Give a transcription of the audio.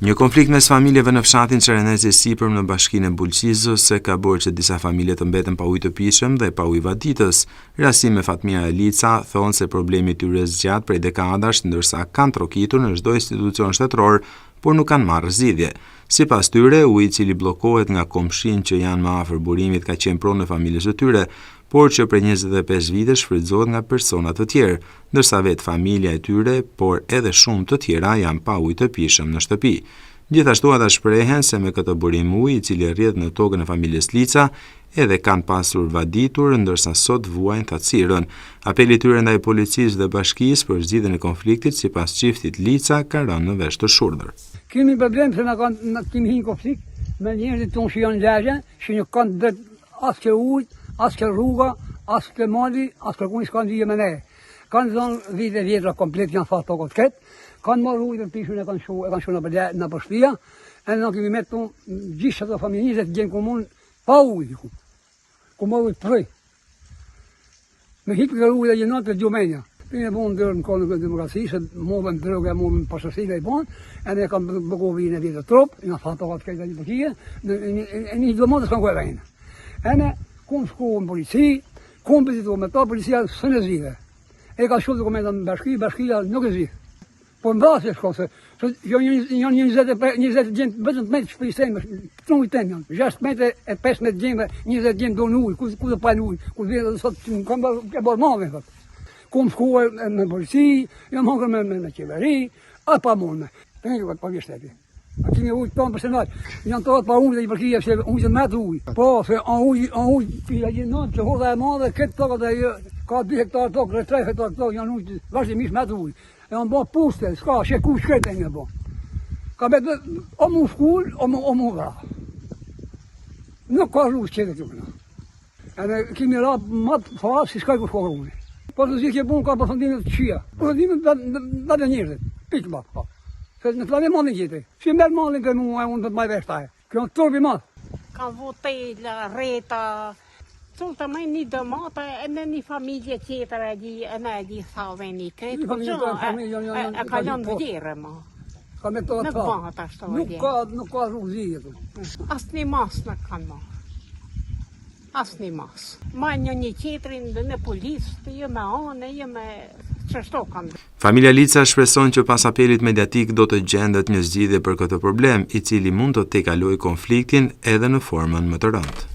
Një konflikt mes familjeve në fshatin Çerenezi sipër në bashkinë e Bulqizës ka bërë që disa familje të mbeten pa ujë të pijshëm dhe pa ujë vaditës. Rasim me Fatmira Elica thonë se problemi i tyre zgjat prej dekadash, ndërsa kanë trokitur në çdo institucion shtetëror, por nuk kanë marrë zgjidhje. Sipas tyre, uji i cili bllokohet nga komshin që janë më afër burimit ka qenë pronë e familjes së tyre, por që prej 25 vite shfrytëzohet nga persona të tjerë, ndërsa vetë familja e tyre, por edhe shumë të tjera janë pa ujë të pijshëm në shtëpi. Gjithashtu ata shprehen se me këtë burim uji, i cili rrjedh në tokën e familjes Lica, edhe kanë pasur vaditur, ndërsa sot vuajnë thatësirën. Apeli i tyre ndaj policisë dhe bashkisë për zgjidhjen e konfliktit sipas çiftit Lica ka rënë në vesh të shurdhër. Kemi problem se na kemi një konflikt me njerëzit tonë që janë lagje, që nuk kanë drejt as ke ujë, as ke rruga, as ke mali, as kërkuni s'kanë dhije me ne. Kanë zonë vite vjetra komplet janë fatë tokët ketë, kanë marrë ujë të pishën e kanë shu në përshpia, e në kemi metë tonë gjithë që të familje 20 gjenë komunë pa ujë, ku marrë ujë të prëj. Me hipë kërë ujë dhe gjenat për gjumenja. Për në bonë dërë në kone këtë demokraci, se mobën drëgë, mobën pasërsive i bonë, e ne kam bëgovi në vjetë të tropë, në fatë tokët ketë një përkije, e një dëmotës kanë kuaj vejnë. E ne kumë shku në polici, kumë pëzitu me ta, policia së në zhjive. E ka shumë dokumenta në bashkia nuk e zhjive. Po në basë e shko se, janë 20 gjenë, bëtën të metë që për i sejmë, të ujë temë janë, 6 metë e 15 gjenë, 20 gjenë do në ujë, ku dhe pa në ujë, ku dhe sot që më kam bërë mave, kumë shku me polici, jam hangër me qeveri, a pa mone, të një këtë pa vjeshteti. A kimi ujë të tonë për senat, janë të atë pa ujë dhe i përkija, se ujë të metë ujë. Po, se a ujë, pila gjenë që hodha e madhe, këtë tokët e ka 2 hektarë tokë, 3 hektarë tokë, janë ujë, vazhdimisht metë ujë. E janë bërë puste, s'ka, sheku shkete një bërë. Ka betë, o mu shkull, o mu vra. Nuk ka rrugë qëtë të këna. E ne kimi rapë matë farë, si s'ka i ku shko rrugë. Po të zikje bunë ka përfëndimet të qia. Përfëndimet dhe njërët, pikë bakë, pa. Se në të lani malin gjithë, që merë malin për mu e unë të maj veshtaje. Kjo në turbi madhë. Ka votela, reta, të më një dëmata e në një familje tjetër e në e di thave një kretë, e ka lënë të gjere ma. Nuk bëhat ashtë të vëdje. Nuk ka rrugëzije të. Asë një mas në kanë ma. Asë një mas. Ma një tjetërin dhe në polisë, të jë me anë, jë me qështo kanë. Familja Lica shpreson që pas apelit mediatik do të gjendet një zgjidhje për këtë problem, i cili mund të tejkalojë konfliktin edhe në formën më të rëndë.